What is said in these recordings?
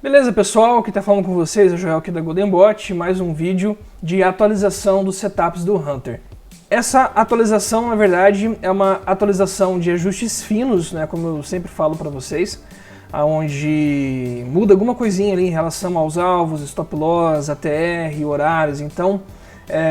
Beleza, pessoal? Aqui tá falando com vocês é o Joel aqui da GoldenBot, mais um vídeo de atualização dos setups do Hunter. Essa atualização, na verdade, é uma atualização de ajustes finos, né, como eu sempre falo para vocês, onde muda alguma coisinha ali em relação aos alvos, stop loss, ATR, horários. Então,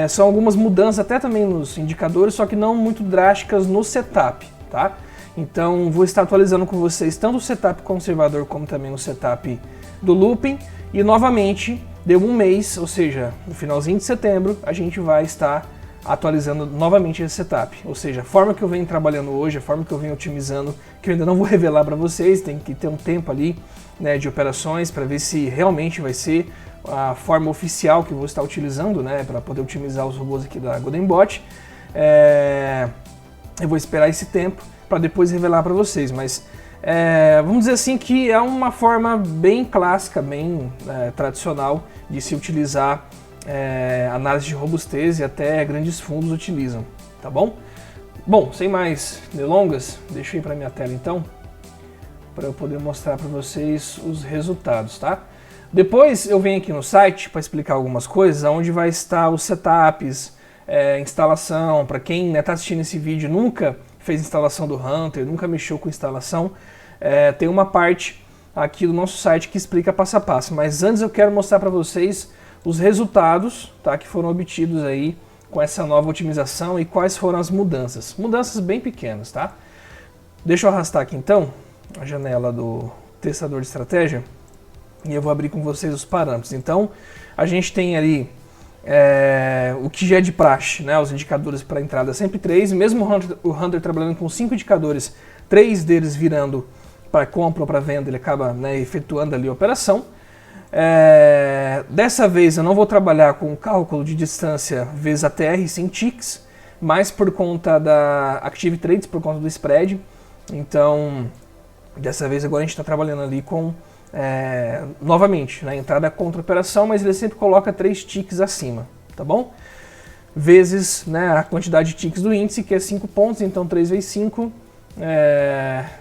são algumas mudanças até também nos indicadores, só que não muito drásticas no setup, tá? Então, vou estar atualizando com vocês tanto o setup conservador como também o setup do looping, e novamente, deu um mês, ou seja, no finalzinho de setembro, a gente vai estar atualizando novamente esse setup. Ou seja, a forma que eu venho trabalhando hoje, a forma que eu venho otimizando, que eu ainda não vou revelar para vocês, tem que ter um tempo ali, né, de operações para ver se realmente vai ser a forma oficial que eu vou estar utilizando, né, para poder otimizar os robôs aqui da GoldenBot. Eu vou esperar esse tempo para depois revelar para vocês, mas vamos dizer assim que é uma forma bem clássica, bem tradicional de se utilizar análise de robustez, e até grandes fundos utilizam, tá bom? Bom, sem mais delongas, deixa eu ir para minha tela então, para eu poder mostrar para vocês os resultados, tá? Depois eu venho aqui no site para explicar algumas coisas, onde vai estar os setups, instalação, para quem está assistindo esse vídeo e nunca fez instalação do Hunter, nunca mexeu com instalação, tem uma parte aqui do nosso site que explica passo a passo. Mas antes eu quero mostrar para vocês os resultados, tá, que foram obtidos aí com essa nova otimização e quais foram as mudanças. Mudanças bem pequenas, tá? Deixa eu arrastar aqui então a janela do testador de estratégia e eu vou abrir com vocês os parâmetros. Então a gente tem ali o que já é de praxe, né? Os indicadores para entrada sempre 3, mesmo o Hunter trabalhando com 5 indicadores, 3 deles virando para compra ou para venda, ele acaba, né, efetuando ali a operação. Dessa vez eu não vou trabalhar com cálculo de distância vezes ATR sem ticks, mas por conta da Active Trades, por conta do spread. Então, dessa vez agora a gente está trabalhando ali com novamente, na entrada contra operação, mas ele sempre coloca 3 ticks acima, tá bom? Vezes, né, a quantidade de ticks do índice, que é 5 pontos, então 3 vezes 5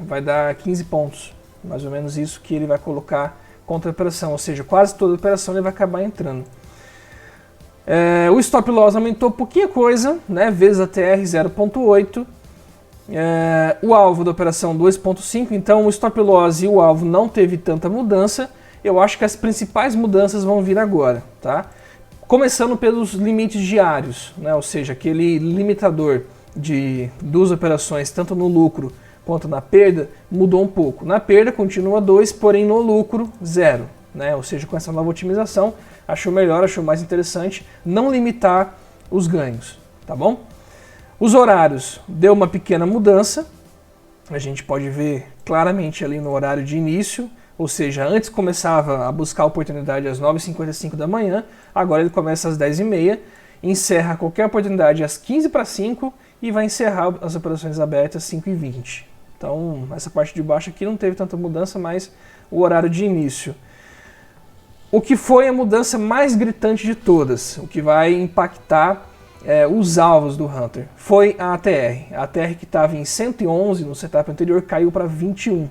vai dar 15 pontos, mais ou menos isso que ele vai colocar contra operação, ou seja, quase toda operação ele vai acabar entrando. O stop loss aumentou pouquinha coisa, né, vezes ATR 0.8. O alvo da operação 2.5, então o stop loss e o alvo não teve tanta mudança. Eu acho que as principais mudanças vão vir agora, tá? Começando pelos limites diários, né? Ou seja, aquele limitador de duas operações, tanto no lucro quanto na perda, mudou um pouco. Na perda continua 2, porém no lucro 0, né? Ou seja, com essa nova otimização, achou melhor, achou mais interessante não limitar os ganhos, tá bom? Os horários deu uma pequena mudança, a gente pode ver claramente ali no horário de início, ou seja, antes começava a buscar a oportunidade às 9h55 da manhã, agora ele começa às 10h30, encerra qualquer oportunidade às 15:05 e vai encerrar as operações abertas às 5h20. Então, essa parte de baixo aqui não teve tanta mudança, mas o horário de início. O que foi a mudança mais gritante de todas, o que vai impactar os alvos do Hunter, foi a ATR. A ATR que estava em 111 no setup anterior caiu para 21.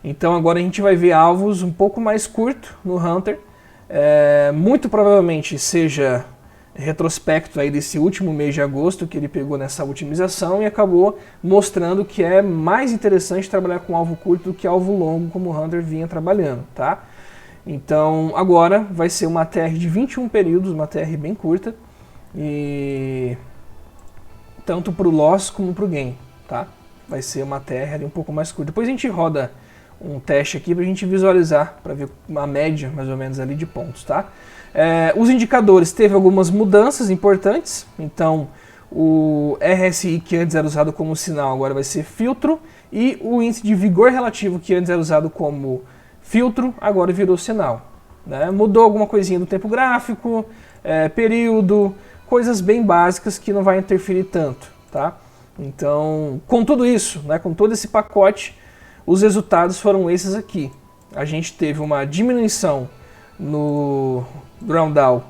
Então agora a gente vai ver alvos um pouco mais curtos no Hunter, muito provavelmente seja retrospecto aí desse último mês de agosto que ele pegou nessa otimização e acabou mostrando que é mais interessante trabalhar com alvo curto do que alvo longo, como o Hunter vinha trabalhando, tá? Então agora vai ser uma ATR de 21 períodos, uma ATR bem curta, e tanto para o loss como para o gain, tá? Vai ser uma ATR ali um pouco mais curta. Depois a gente roda um teste aqui para a gente visualizar, para ver uma média mais ou menos ali de pontos, tá? Os indicadores teve algumas mudanças importantes, então o RSI, que antes era usado como sinal, agora vai ser filtro, e o índice de vigor relativo, que antes era usado como filtro, agora virou sinal, né? Mudou alguma coisinha do tempo gráfico, período, coisas bem básicas que não vai interferir tanto, tá? Então, com tudo isso, né, com todo esse pacote, os resultados foram esses aqui. A gente teve uma diminuição no drawdown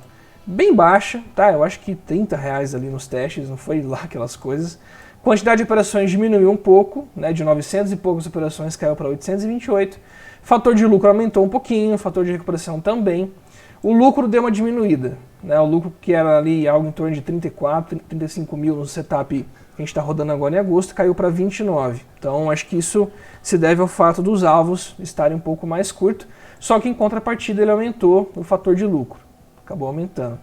bem baixa, tá? Eu acho que R$30 ali nos testes, não foi lá aquelas coisas. Quantidade de operações diminuiu um pouco, né, de 900 e poucas operações caiu para 828. Fator de lucro aumentou um pouquinho, fator de recuperação também. O lucro deu uma diminuída, né, o lucro que era ali algo em torno de 34, 35 mil no setup que a gente está rodando agora em agosto, caiu para 29. Então acho que isso se deve ao fato dos alvos estarem um pouco mais curtos, só que em contrapartida ele aumentou o fator de lucro, acabou aumentando.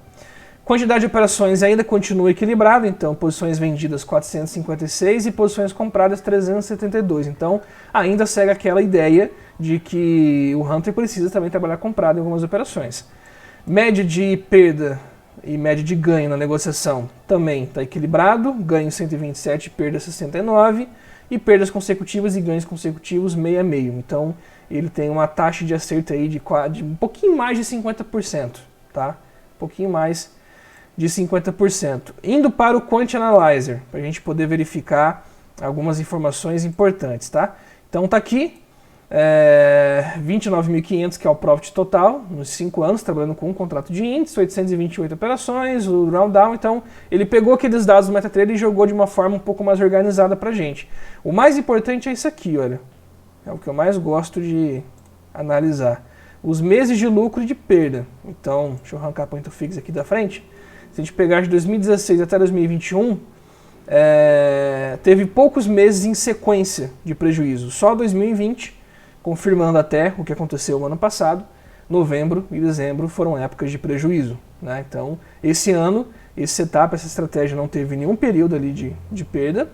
Quantidade de operações ainda continua equilibrada, então posições vendidas 456 e posições compradas 372. Então ainda segue aquela ideia de que o Hunter precisa também trabalhar comprado em algumas operações. Média de perda e média de ganho na negociação também está equilibrado, ganho 127, perda 69 e perdas consecutivas e ganhos consecutivos 6,5. Então ele tem uma taxa de acerto aí de um pouquinho mais de 50%, tá? Um pouquinho mais de 50%. Indo para o Quant Analyzer, para a gente poder verificar algumas informações importantes, tá? Então tá aqui, 29.500 que é o profit total, nos 5 anos, trabalhando com um contrato de índice, 828 operações, o round-down, então ele pegou aqueles dados do MetaTrader e jogou de uma forma um pouco mais organizada pra gente. O mais importante é isso aqui, olha, é o que eu mais gosto de analisar. Os meses de lucro e de perda. Então, deixa eu arrancar ponto fixo aqui da frente. Se a gente pegar de 2016 até 2021, teve poucos meses em sequência de prejuízo. Só 2020, confirmando até o que aconteceu no ano passado, novembro e dezembro foram épocas de prejuízo, né? Então, esse ano, esse setup, essa estratégia não teve nenhum período ali de perda.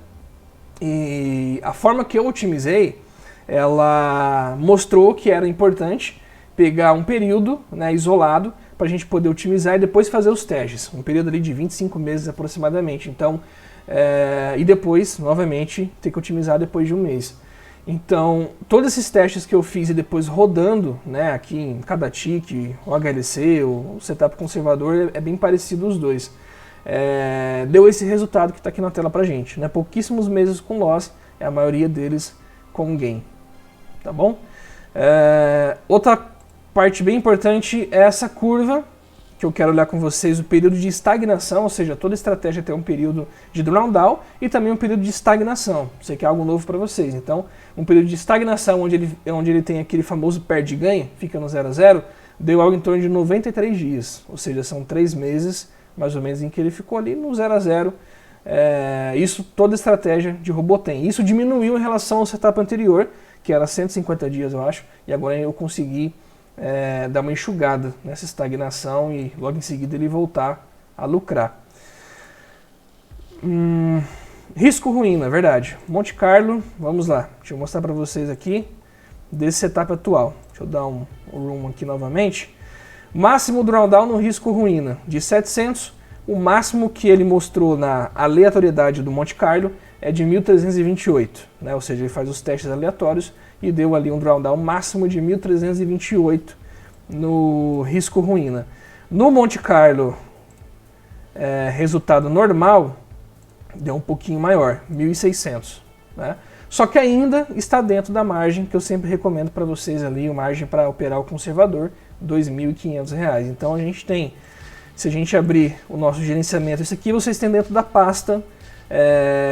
E a forma que eu otimizei, ela mostrou que era importante pegar um período, né, isolado, para a gente poder otimizar e depois fazer os testes. Um período ali de 25 meses aproximadamente. Então, e depois, novamente, ter que otimizar depois de um mês. Então, todos esses testes que eu fiz e depois rodando, né, aqui em cada TIC, o HLC, o setup conservador, é bem parecido os dois. Deu esse resultado que está aqui na tela pra gente, né? Pouquíssimos meses com loss, a maioria deles com gain. Tá bom? Outra parte bem importante é essa curva, que eu quero olhar com vocês, o período de estagnação, ou seja, toda estratégia tem um período de drawdown e também um período de estagnação. Isso aqui é algo novo para vocês. Então, um período de estagnação onde ele tem aquele famoso perde e ganha, fica no 0 a 0, deu algo em torno de 93 dias, ou seja, são 3 meses mais ou menos em que ele ficou ali no 0 a 0. Isso toda estratégia de robô tem. Isso diminuiu em relação ao setup anterior, que era 150 dias, eu acho, e agora eu consegui dar uma enxugada nessa estagnação e logo em seguida ele voltar a lucrar. Risco ruim, na verdade. Monte Carlo, vamos lá. Deixa eu mostrar para vocês aqui desse setup atual. Deixa eu dar um room aqui novamente. Máximo drawdown no risco ruína de 700. O máximo que ele mostrou na aleatoriedade do Monte Carlo é de 1328, né? Ou seja, ele faz os testes aleatórios e deu ali um drawdown máximo de 1328 no risco ruína. No Monte Carlo, resultado normal, deu um pouquinho maior, 1.600, né? Só que ainda está dentro da margem que eu sempre recomendo para vocês ali, a margem para operar o conservador, R$ 2.500. Então a gente tem, se a gente abrir o nosso gerenciamento, isso aqui vocês têm dentro da pasta,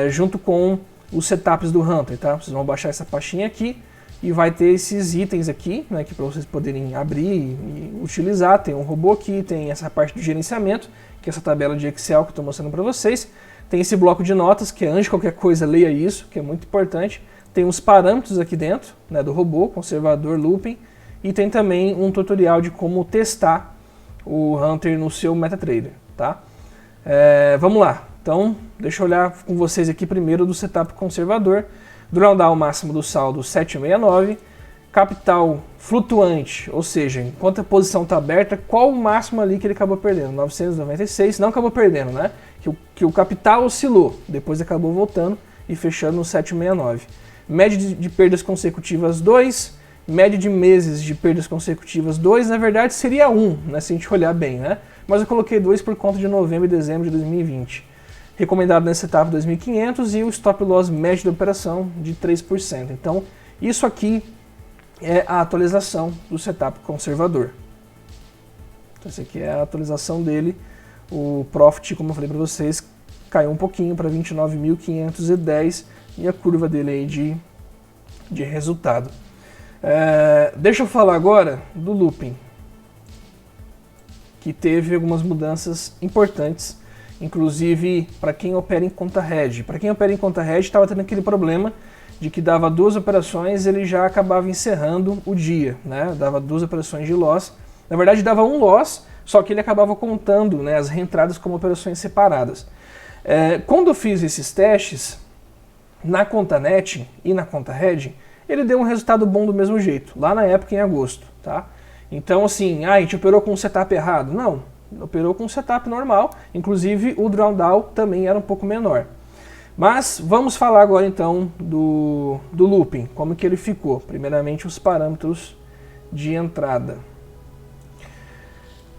junto com os setups do Hunter, tá? Vocês vão baixar essa pastinha aqui e vai ter esses itens aqui, né, que para vocês poderem abrir e utilizar. Tem um robô aqui, tem essa parte do gerenciamento, que é essa tabela de Excel que eu estou mostrando para vocês. Tem esse bloco de notas, que antes de qualquer coisa leia isso, que é muito importante. Tem os parâmetros aqui dentro, né, do robô, conservador, looping, e tem também um tutorial de como testar o Hunter no seu MetaTrader, tá? Vamos lá. Então, deixa eu olhar com vocês aqui primeiro do setup conservador. Drawdown máximo do saldo 769, capital flutuante, ou seja, enquanto a posição está aberta, qual o máximo ali que ele acabou perdendo? 996, não acabou perdendo, né? Que o capital oscilou, depois acabou voltando e fechando no 769. Média de perdas consecutivas 2, média de meses de perdas consecutivas 2, na verdade seria 1, né, se a gente olhar bem, né? Mas eu coloquei 2 por conta de novembro e dezembro de 2020. Recomendado nesse setup 2.500 e o stop loss médio da operação de 3%. Então, isso aqui é a atualização do setup conservador. Então, essa aqui é a atualização dele. O profit, como eu falei para vocês, caiu um pouquinho para 29.510 e a curva dele aí de resultado. Deixa eu falar agora do looping, que teve algumas mudanças importantes, inclusive para quem opera em conta hedge. Para quem opera em conta hedge estava tendo aquele problema de que dava 2 operações, ele já acabava encerrando o dia, né? Dava 2 operações de loss. Na verdade dava um loss, só que ele acabava contando, né, as reentradas como operações separadas. Quando eu fiz esses testes na conta net e na conta hedge, ele deu um resultado bom do mesmo jeito, lá na época em agosto, tá? Então assim, a gente operou com um setup errado? Não, operou com um setup normal, inclusive o drawdown também era um pouco menor. Mas vamos falar agora então do looping, como que ele ficou. Primeiramente os parâmetros de entrada.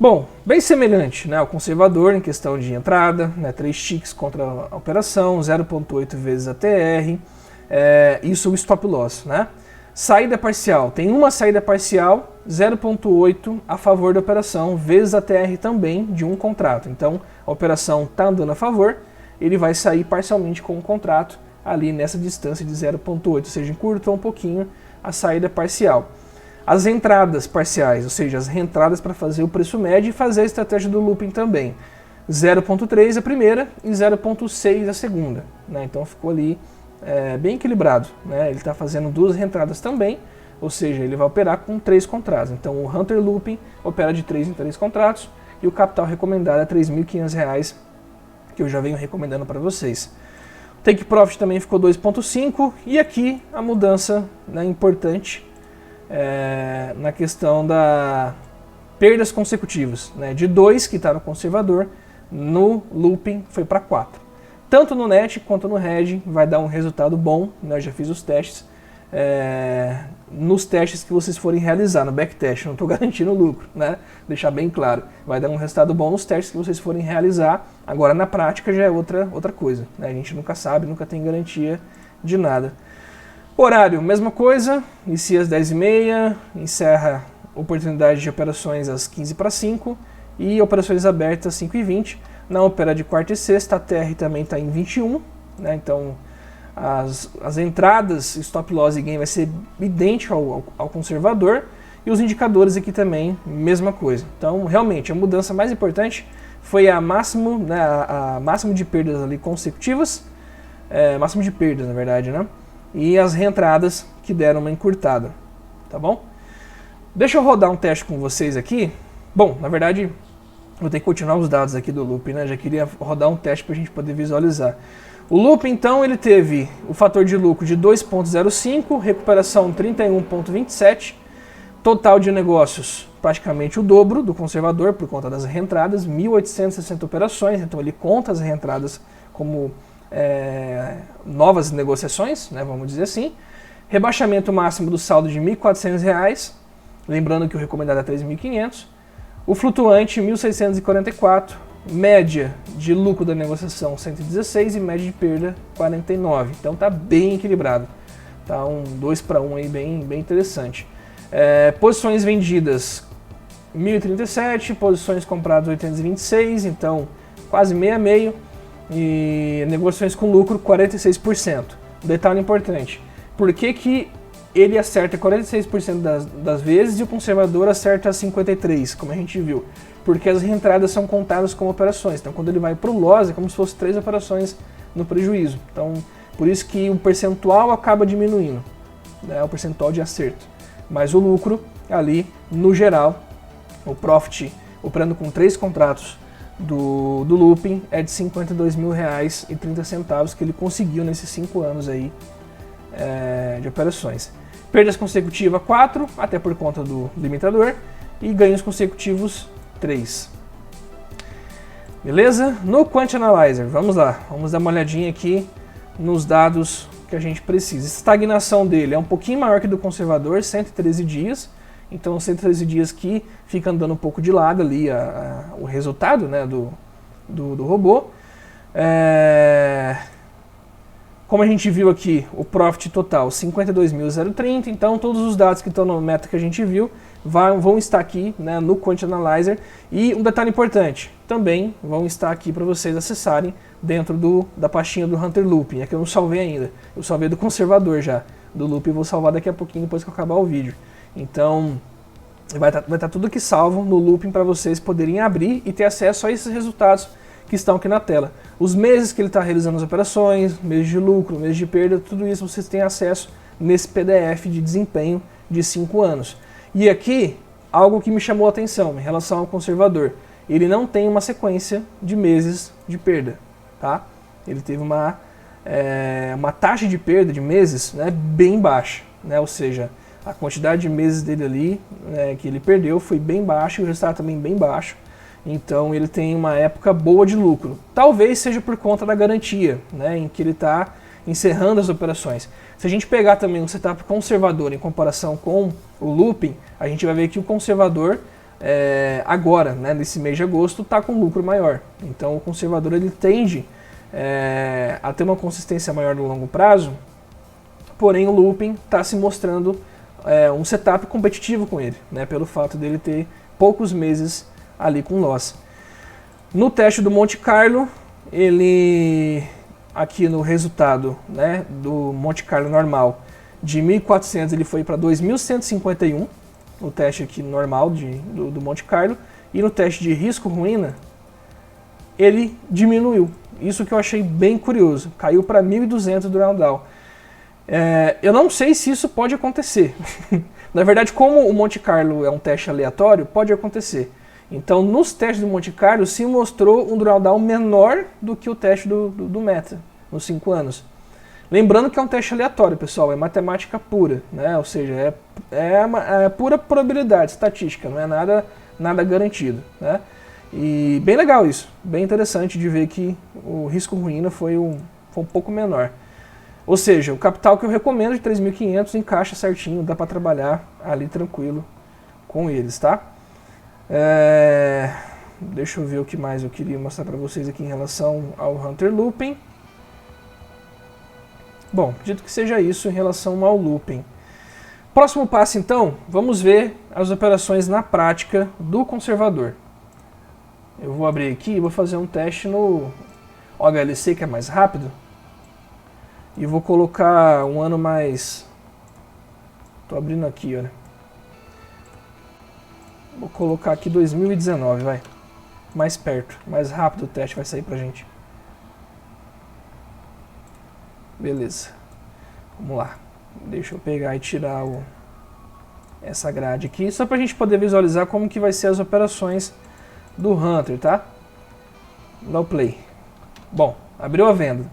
Bom, bem semelhante, né, ao conservador em questão de entrada, né, 3 ticks contra a operação, 0.8 vezes a TR, isso o stop loss, né? Saída parcial, tem uma saída parcial, 0.8 a favor da operação, vezes a TR também de um contrato. Então a operação está andando a favor, ele vai sair parcialmente com o contrato ali nessa distância de 0.8, ou seja, encurtou um pouquinho a saída parcial. As entradas parciais, ou seja, as reentradas para fazer o preço médio e fazer a estratégia do looping também. 0.3 a primeira e 0.6 a segunda, né? Então ficou ali bem equilibrado, né? Ele está fazendo 2 reentradas também, ou seja, ele vai operar com 3 contratos. Então o Hunter Looping opera de 3 em 3 contratos e o capital recomendado é R$ 3.500, que eu já venho recomendando para vocês. O Take Profit também ficou 2.5 e aqui a mudança, né, importante na questão da perdas consecutivas, né, de 2 que está no conservador, no looping foi para 4. Tanto no net quanto no hedge vai dar um resultado bom, né, eu já fiz os testes, nos testes que vocês forem realizar, no backtest, não estou garantindo lucro, né, deixar bem claro, vai dar um resultado bom nos testes que vocês forem realizar, agora na prática já é outra coisa, né, a gente nunca sabe, nunca tem garantia de nada. Horário, mesma coisa, inicia às 10h30, encerra oportunidade de operações às 15:05 e operações abertas às 5:20. Na opera de quarta e sexta, a TR também está em 21, né? Então as entradas, stop loss e gain vai ser idêntico ao conservador e os indicadores aqui também, mesma coisa. Então realmente a mudança mais importante foi a máximo, né, a máximo de perdas ali consecutivas, máximo de perdas na verdade, né? E as reentradas que deram uma encurtada, tá bom? Deixa eu rodar um teste com vocês aqui. Bom, na verdade, vou ter que continuar os dados aqui do loop, né? Já queria rodar um teste para a gente poder visualizar. O loop, então, ele teve o fator de lucro de 2.05, recuperação 31.27, total de negócios praticamente o dobro do conservador por conta das reentradas, 1.860 operações, então ele conta as reentradas como novas negociações, né, vamos dizer assim. Rebaixamento máximo do saldo de R$ 1.400, lembrando que o recomendado é R$ 3.500. O flutuante 1.644, média de lucro da negociação 116 e média de perda 49. Então tá bem equilibrado, tá um 2-1 aí bem interessante. Posições vendidas 1.037, posições compradas 826, então quase meio a meio. E negociações com lucro 46%. Detalhe importante, por que ele acerta 46% das vezes e o conservador acerta 53%, como a gente viu? Porque as reentradas são contadas como operações, então quando ele vai para o loss é como se fosse 3 operações no prejuízo. Então por isso que o percentual acaba diminuindo, né, o percentual de acerto. Mas o lucro ali, no geral, o profit operando com 3 contratos do looping é de R$ 52.000,30 que ele conseguiu nesses 5 anos aí de operações. Perdas consecutivas 4, até por conta do limitador, e ganhos consecutivos 3. Beleza? No Quant Analyzer, vamos lá, vamos dar uma olhadinha aqui nos dados que a gente precisa. A estagnação dele é um pouquinho maior que do conservador, 113 dias. Então 113 dias que fica andando um pouco de lado ali o resultado, né, do robô. Como a gente viu aqui, o profit total 52.030, então todos os dados que estão no meta que a gente viu vão estar aqui, né, no Quantity Analyzer. E um detalhe importante, também vão estar aqui para vocês acessarem dentro da pastinha do Hunter Looping. É que eu não salvei ainda, eu salvei do conservador já, do Looping eu vou salvar daqui a pouquinho depois que eu acabar o vídeo. Então vai estar tudo aqui salvo no Looping para vocês poderem abrir e ter acesso a esses resultados que estão aqui na tela. Os meses que ele está realizando as operações, meses de lucro, meses de perda, tudo isso vocês têm acesso nesse PDF de desempenho de 5 anos. E aqui, algo que me chamou a atenção em relação ao conservador. Ele não tem uma sequência de meses de perda, tá? Ele teve uma taxa de perda de meses, né, bem baixa, né? Ou seja, a quantidade de meses dele ali, né, que ele perdeu foi bem baixa e o resultado também bem baixo. Então ele tem uma época boa de lucro. Talvez seja por conta da garantia, né, em que ele está encerrando as operações. Se a gente pegar também um setup conservador em comparação com o Looping, a gente vai ver que o conservador agora, né, nesse mês de agosto, está com lucro maior. Então o conservador ele tende a ter uma consistência maior no longo prazo, porém o Looping está se mostrando um setup competitivo com ele, né, pelo fato dele ter poucos meses ali com loss. No teste do Monte Carlo, ele aqui no resultado, né, do Monte Carlo normal de 1.400 ele foi para 2.151, no teste aqui normal do Monte Carlo, e no teste de risco ruína ele diminuiu. Isso que eu achei bem curioso, caiu para 1.200 do Rounddown. Eu não sei se isso pode acontecer. Na verdade, como o Monte Carlo é um teste aleatório, pode acontecer. Então, nos testes do Monte Carlo, se mostrou um drawdown menor do que o teste do Meta, nos 5 anos. Lembrando que é um teste aleatório, pessoal, é matemática pura, né? Ou seja, é pura probabilidade, estatística, não é nada garantido, né? E bem legal isso, bem interessante de ver que o risco ruína foi um pouco menor. Ou seja, o capital que eu recomendo de 3.500 encaixa certinho, dá para trabalhar ali tranquilo com eles, tá? Deixa eu ver o que mais eu queria mostrar para vocês aqui em relação ao Hunter Looping. Bom, acredito que seja isso em relação ao Looping. Próximo passo então, vamos ver as operações na prática do conservador. Eu vou abrir aqui e vou fazer um teste no OHLC, que é mais rápido. E vou colocar um ano mais... Estou abrindo aqui, olha. Vou colocar aqui 2019, vai. Mais perto, mais rápido o teste vai sair pra gente. Beleza. Vamos lá. Deixa eu pegar e tirar essa grade aqui, só pra gente poder visualizar como que vai ser as operações do Hunter, tá? Dá o play. Bom, abriu a venda.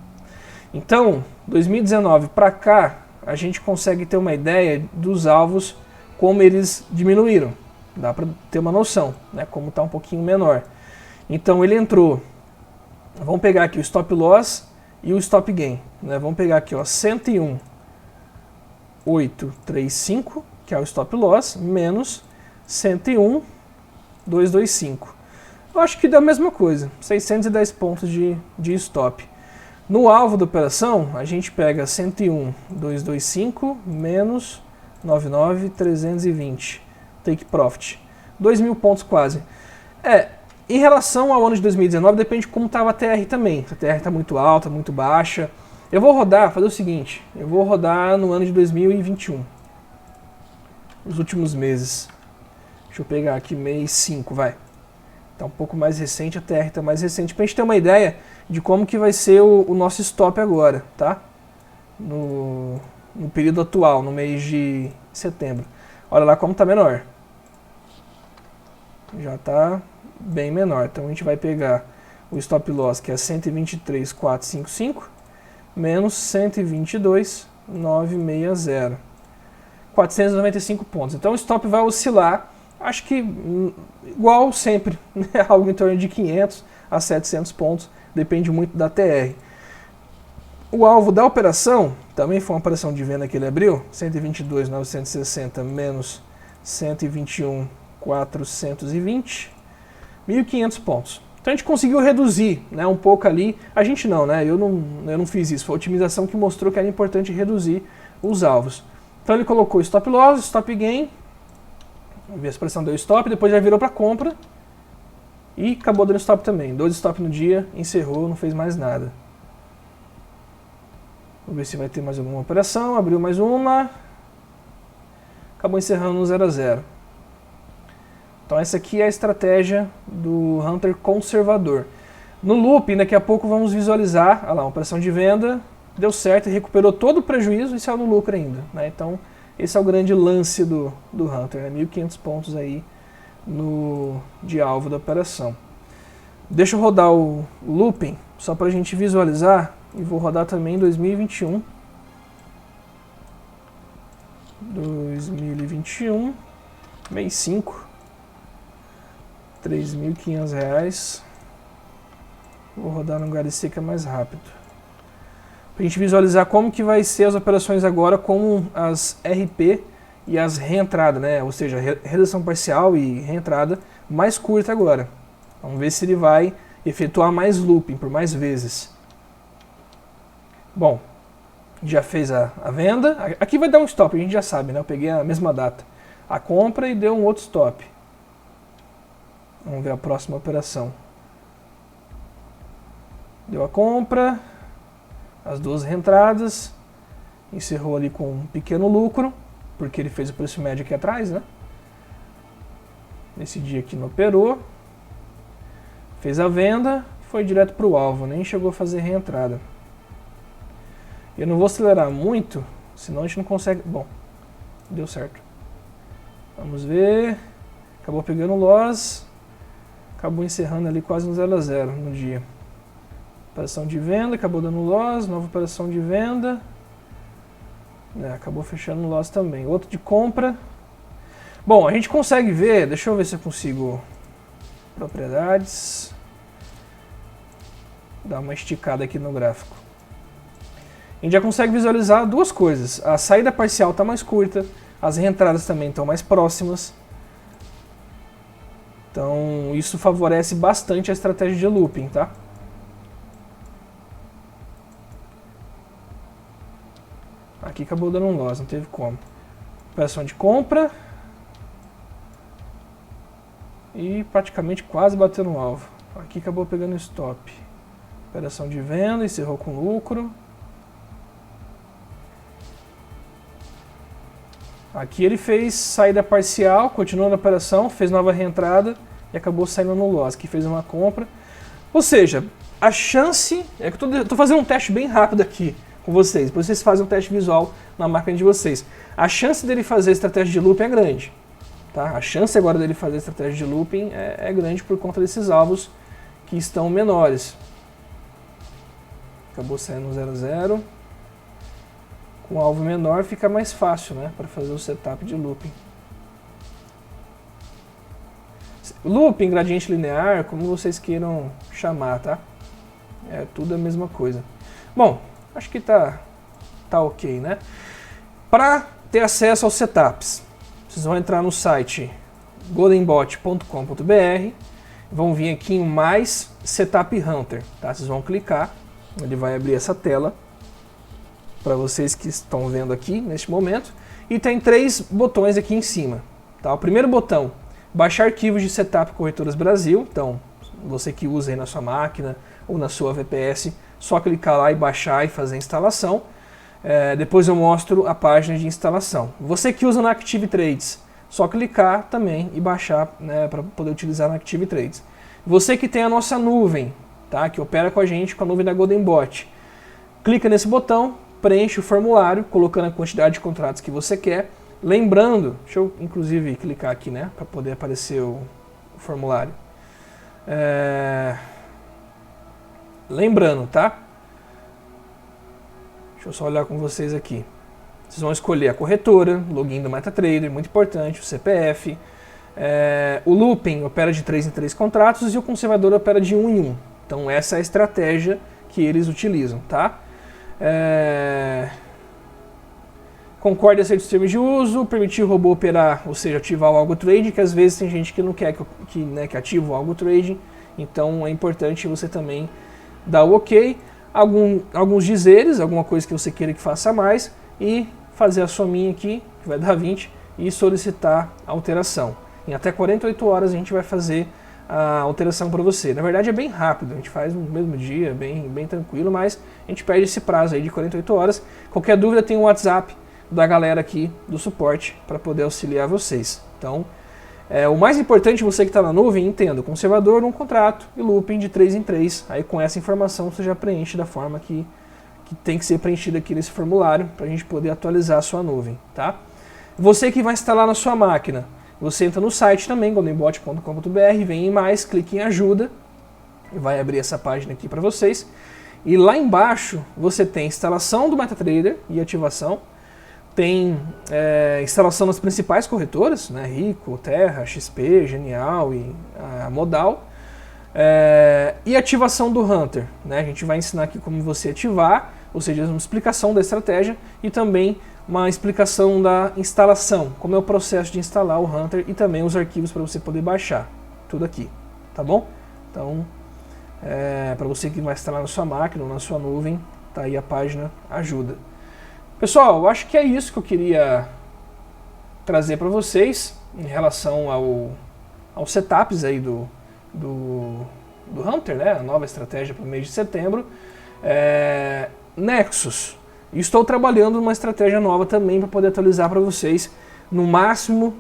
Então, 2019 para cá, a gente consegue ter uma ideia dos alvos, como eles diminuíram. Dá para ter uma noção, né, como está um pouquinho menor. Então ele entrou, vamos pegar aqui o stop loss e o stop gain, né? Vamos pegar aqui, ó, 101.835, que é o stop loss, menos 101.225. Eu acho que dá a mesma coisa, 610 pontos de stop. No alvo da operação, a gente pega 101.225 menos 99.320. Take profit. 2.000 pontos quase. Em relação ao ano de 2019, depende de como estava a TR também. Se a TR está muito alta, muito baixa. Eu vou fazer o seguinte, eu vou rodar no ano de 2021. Os últimos meses. Deixa eu pegar aqui mês 5, vai. Está um pouco mais recente, a TR está mais recente, para a gente ter uma ideia de como que vai ser o nosso stop agora, tá? No período atual, no mês de setembro. Olha lá como está menor. Já está bem menor. Então a gente vai pegar o stop loss, que é 123.455, menos 122.960. 495 pontos. Então o stop vai oscilar, acho que igual sempre, né? Algo em torno de 500 a 700 pontos, depende muito da TR. O alvo da operação, também foi uma operação de venda que ele abriu, 122.960 menos 121.420, 1.500 pontos. Então a gente conseguiu reduzir, né, um pouco ali, a gente não, né, eu não fiz isso, foi a otimização que mostrou que era importante reduzir os alvos. Então ele colocou stop loss, stop gain, Vamos ver, a expressão deu stop, depois já virou para compra e acabou dando stop também. 2 stop no dia, encerrou, não fez mais nada. Vamos ver se vai ter mais alguma operação. Abriu mais uma. Acabou encerrando no 0 a 0. Então essa aqui é a estratégia do Hunter conservador. No looping, daqui a pouco vamos visualizar, olha lá, uma operação de venda, deu certo, recuperou todo o prejuízo e saiu no lucro ainda, né? Então esse é o grande lance do Hunter, né? 1.500 pontos aí de alvo da operação. Deixa eu rodar o looping, só para a gente visualizar, e vou rodar também em 2021. 2021, mês 5, R$3.500. Vou rodar no HDC que é mais rápido. Para a gente visualizar como que vai ser as operações agora com as RP e as reentrada, né? Ou seja, redução parcial e reentrada mais curta agora. Vamos ver se ele vai efetuar mais looping por mais vezes. Bom, já fez a venda. Aqui vai dar um stop, a gente já sabe, né? Eu peguei a mesma data. A compra e deu um outro stop. Vamos ver a próxima operação. Deu a compra, as 2 reentradas, encerrou ali com um pequeno lucro, porque ele fez o preço médio aqui atrás, né? Nesse dia aqui não operou. Fez a venda, foi direto para o alvo, nem chegou a fazer reentrada. Eu não vou acelerar muito, senão a gente não consegue... Bom, deu certo. Vamos ver. Acabou pegando loss. Acabou encerrando ali quase no 0 a 0 no dia. Operação de venda, acabou dando loss. Nova operação de venda. Acabou fechando no loss também. Outro de compra. Bom, a gente consegue ver... Deixa eu ver se eu consigo... Propriedades. Dar uma esticada aqui no gráfico. A gente já consegue visualizar 2 coisas. A saída parcial está mais curta, as reentradas também estão mais próximas. Então isso favorece bastante a estratégia de looping, tá? Aqui acabou dando um loss, não teve como. Operação de compra. E praticamente quase bateu no alvo. Aqui acabou pegando stop. Operação de venda, encerrou com lucro. Aqui ele fez saída parcial, continuou na operação, fez nova reentrada e acabou saindo no loss. Aqui fez uma compra. Ou seja, a chance... É que eu estou fazendo um teste bem rápido aqui com vocês. Depois vocês fazem um teste visual na máquina de vocês. A chance dele fazer estratégia de looping é grande. Tá? A chance agora dele fazer estratégia de looping é grande por conta desses alvos que estão menores. Acabou saindo no 0 a 0. Com um alvo menor fica mais fácil, né, para fazer o setup de looping. Looping, gradiente linear, como vocês queiram chamar, tá? É tudo a mesma coisa. Bom, acho que tá ok, né? Para ter acesso aos setups, vocês vão entrar no site goldenbot.com.br, vão vir aqui em mais Setup Hunter, tá? Vocês vão clicar, ele vai abrir essa tela para vocês que estão vendo aqui neste momento, e tem 3 botões aqui em cima, tá? O primeiro botão, baixar arquivos de Setup Corretoras Brasil. Então, você que usa aí na sua máquina ou na sua VPS, só clicar lá e baixar e fazer a instalação. Depois eu mostro a página de instalação. Você que usa na Active Trades, só clicar também e baixar, né, para poder utilizar na Active Trades. Você que tem a nossa nuvem, tá, que opera com a gente com a nuvem da GoldenBot, clica nesse botão, preenche o formulário, colocando a quantidade de contratos que você quer. Lembrando, deixa eu inclusive clicar aqui, né, para poder aparecer o formulário. Lembrando, tá? Deixa eu só olhar com vocês aqui. Vocês vão escolher a corretora, login do MetaTrader, muito importante, o CPF. O looping opera de 3 em 3 contratos e o conservador opera de 1 em 1. Então essa é a estratégia que eles utilizam, tá? Concorde aceita os termos de uso, permitir o robô operar, ou seja, ativar o algo trading, que às vezes tem gente que não quer que ative o algo trading, então é importante você também dar o ok, alguns dizeres, alguma coisa que você queira que faça mais, e fazer a sominha aqui, que vai dar 20, e solicitar a alteração. Em até 48 horas a gente vai fazer a alteração para você. Na verdade é bem rápido, a gente faz no mesmo dia, bem tranquilo, mas a gente perde esse prazo aí de 48 horas. Qualquer dúvida tem o WhatsApp da galera aqui do suporte para poder auxiliar vocês. Então, o mais importante, você que está na nuvem, entenda, conservador, um contrato e looping de 3 em 3. Aí com essa informação você já preenche da forma que tem que ser preenchida aqui nesse formulário para a gente poder atualizar a sua nuvem, tá? Você que vai instalar na sua máquina, você entra no site também, goldenbot.com.br, vem em mais, clique em ajuda, e vai abrir essa página aqui para vocês. E lá embaixo você tem instalação do MetaTrader e ativação, tem instalação nas principais corretoras, né, Rico, Terra, XP, Genial e a Modal, e ativação do Hunter, né? A gente vai ensinar aqui como você ativar, ou seja, uma explicação da estratégia e também uma explicação da instalação, como é o processo de instalar o Hunter e também os arquivos para você poder baixar, tudo aqui, tá bom? Então, para você que vai instalar na sua máquina ou na sua nuvem, tá aí a página ajuda. Pessoal, eu acho que é isso que eu queria trazer para vocês em relação aos setups aí do Hunter, né? A nova estratégia para o mês de setembro. Nexus. Estou trabalhando numa estratégia nova também para poder atualizar para vocês no máximo,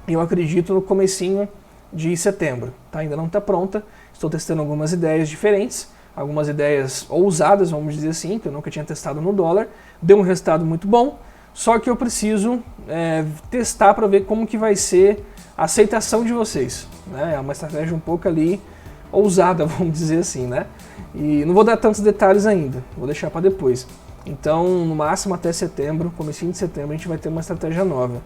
eu acredito, no comecinho de setembro. Tá? Ainda não está pronta, estou testando algumas ideias diferentes, algumas ideias ousadas, vamos dizer assim, que eu nunca tinha testado no dólar. Deu um resultado muito bom, só que eu preciso testar para ver como que vai ser a aceitação de vocês. Né? É uma estratégia um pouco ali ousada, vamos dizer assim, né? E não vou dar tantos detalhes ainda, vou deixar para depois. Então, no máximo até setembro, comecinho de setembro, a gente vai ter uma estratégia nova.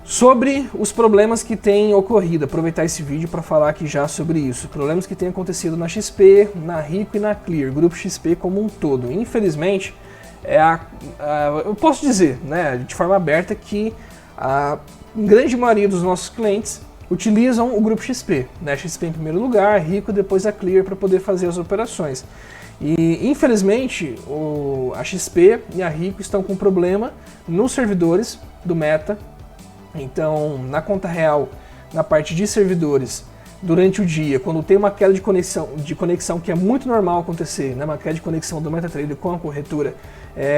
Sobre os problemas que têm ocorrido, aproveitar esse vídeo para falar aqui já sobre isso. Problemas que têm acontecido na XP, na Rico e na Clear, grupo XP como um todo. Infelizmente, eu posso dizer, né, de forma aberta, que a grande maioria dos nossos clientes utilizam o grupo XP. Né, XP em primeiro lugar, Rico, depois a Clear para poder fazer as operações. E infelizmente a XP e a Rico estão com problema nos servidores do Meta. Então, na conta real, na parte de servidores, durante o dia, quando tem uma queda de conexão que é muito normal acontecer, né, uma queda de conexão do MetaTrader com a corretora,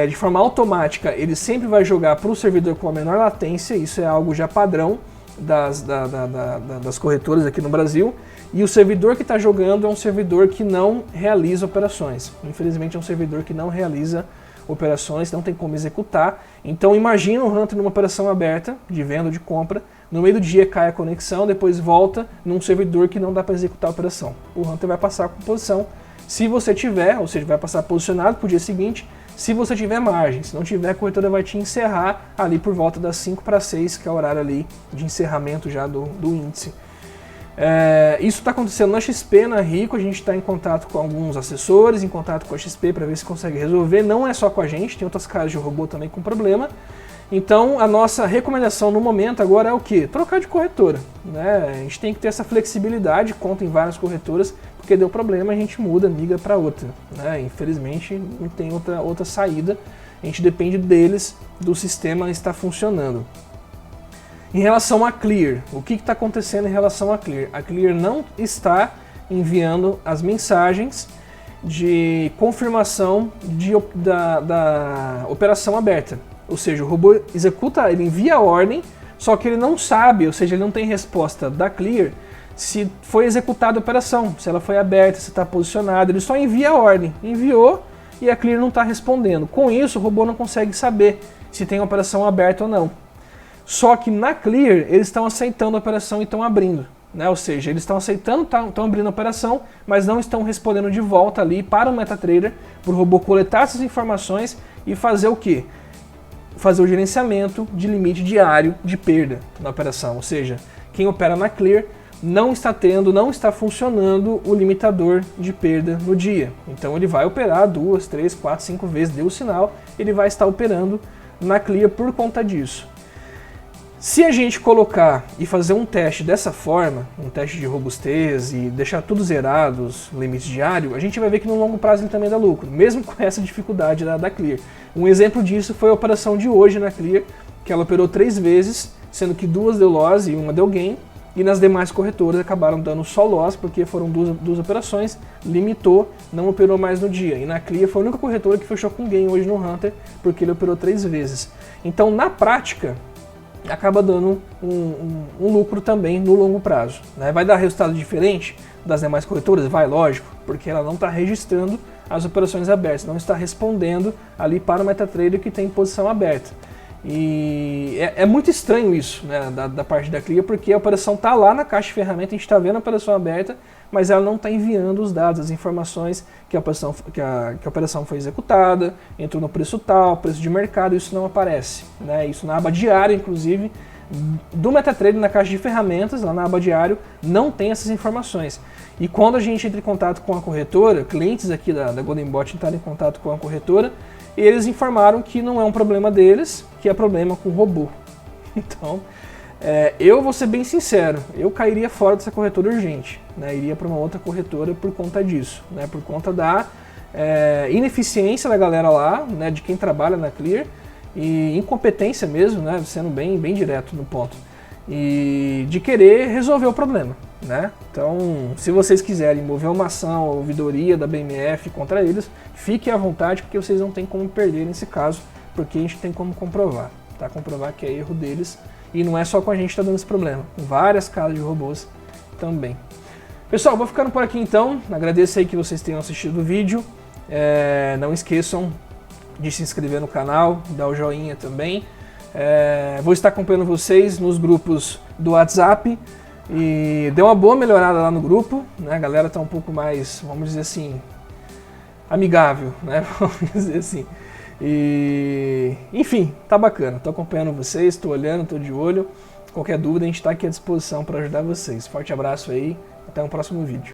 de forma automática ele sempre vai jogar para o servidor com a menor latência. Isso é algo já padrão das corretoras aqui no Brasil. E o servidor que está jogando é um servidor que não realiza operações. Infelizmente é um servidor que não realiza operações, não tem como executar. Então imagina o Hunter numa operação aberta, de venda ou de compra, no meio do dia cai a conexão, depois volta num servidor que não dá para executar a operação. O Hunter vai passar com posição, se você tiver, ou seja, vai passar posicionado para o dia seguinte, se você tiver margem. Se não tiver, a corretora vai te encerrar ali por volta das 5 para 6, que é o horário ali de encerramento já do índice. Isso está acontecendo na XP, na Rico. A gente está em contato com alguns assessores, em contato com a XP para ver se consegue resolver. Não é só com a gente, tem outras casas de robô também com problema. Então a nossa recomendação no momento agora é o quê? Trocar de corretora. Né? A gente tem que ter essa flexibilidade, conta em várias corretoras, porque deu problema, a gente muda, migra para outra. Né? Infelizmente não tem outra saída, a gente depende deles, do sistema estar funcionando. Em relação a Clear, o que está acontecendo em relação a Clear? A Clear não está enviando as mensagens de confirmação da operação aberta. Ou seja, o robô executa, ele envia a ordem, só que ele não sabe, ou seja, ele não tem resposta da Clear se foi executada a operação, se ela foi aberta, se está posicionada. Ele só envia a ordem, enviou e a Clear não está respondendo. Com isso, o robô não consegue saber se tem operação aberta ou não. Só que na Clear, eles estão aceitando a operação e estão abrindo. Né? Ou seja, eles estão aceitando, estão abrindo a operação, mas não estão respondendo de volta ali para o MetaTrader, para o robô coletar essas informações e fazer o quê? Fazer o gerenciamento de limite diário de perda na operação. Ou seja, quem opera na Clear não está funcionando o limitador de perda no dia. Então ele vai operar 2, 3, 4, 5 vezes, deu o sinal, ele vai estar operando na Clear por conta disso. Se a gente colocar e fazer um teste dessa forma, um teste de robustez e deixar tudo zerado, os limites diários, a gente vai ver que no longo prazo ele também dá lucro, mesmo com essa dificuldade da Clear. Um exemplo disso foi a operação de hoje na Clear, que ela operou 3 vezes, sendo que 2 deu loss e 1 deu gain, e nas demais corretoras acabaram dando só loss, porque foram duas operações, limitou, não operou mais no dia. E na Clear foi a única corretora que fechou com gain hoje no Hunter, porque ele operou 3 vezes. Então, na prática, acaba dando um lucro também no longo prazo, né? Vai dar resultado diferente das demais corretoras? Vai, lógico, porque ela não está registrando as operações abertas, não está respondendo ali para o MetaTrader que tem posição aberta. E é muito estranho isso, né, da parte da Clear, porque a operação está lá na caixa de ferramenta, a gente está vendo a operação aberta, mas ela não está enviando os dados, as informações que a operação foi executada, entrou no preço tal, preço de mercado, isso não aparece, né? Isso na aba diário, inclusive, do MetaTrader na caixa de ferramentas, lá na aba diário, não tem essas informações. E quando a gente entra em contato com a corretora, clientes aqui da GoldenBot entraram em contato com a corretora, eles informaram que não é um problema deles, que é problema com o robô. Então, eu vou ser bem sincero, eu cairia fora dessa corretora urgente, né? Iria para uma outra corretora por conta disso, né? Por conta da ineficiência da galera lá, né? De quem trabalha na Clear, e incompetência mesmo, né? Sendo bem direto no ponto, e de querer resolver o problema, né? Então, se vocês quiserem mover uma ação, ouvidoria da BMF contra eles, fiquem à vontade, porque vocês não tem como perder nesse caso, porque a gente tem como comprovar, tá? Comprovar que é erro deles, e não é só com a gente que está dando esse problema, com várias casas de robôs também. Pessoal, vou ficando por aqui então, agradeço aí que vocês tenham assistido o vídeo, não esqueçam de se inscrever no canal, dar o joinha também. Vou estar acompanhando vocês nos grupos do WhatsApp, e deu uma boa melhorada lá no grupo, né? A galera tá um pouco mais, vamos dizer assim, amigável, né? Vamos dizer assim. E, enfim, tá bacana, tô acompanhando vocês, tô olhando, tô de olho. Qualquer dúvida, a gente tá aqui à disposição para ajudar vocês. Forte abraço aí, até um próximo vídeo.